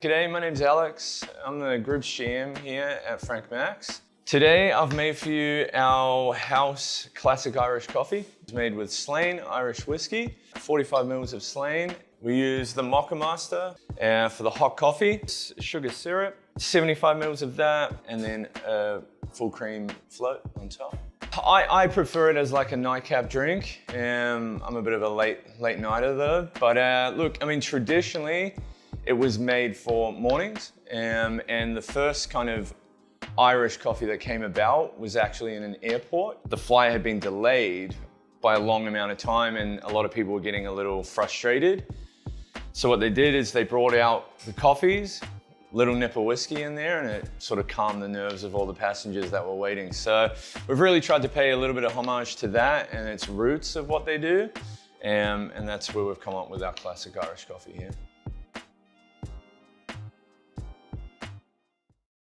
G'day, my name's Alex. I'm the group's GM here at Frank Max. Today I've made for you our house classic Irish coffee. It's made with Slain Irish whiskey, 45 mils of Slain. We use the Mocha Master for the hot coffee, sugar syrup, 75 mils of that, and then a full cream float on top. I prefer it as like a nightcap drink. I'm a bit of a late nighter though, but look, I mean, traditionally, it was made for mornings, and the first kind of Irish coffee that came about was actually in an airport. The flight had been delayed by a long amount of time, and a lot of people were getting a little frustrated. So what they did is they brought out the coffees, little nip of whiskey in there, and it sort of calmed the nerves of all the passengers that were waiting. So we've really tried to pay a little bit of homage to that and its roots of what they do, and that's where we've come up with our classic Irish coffee here.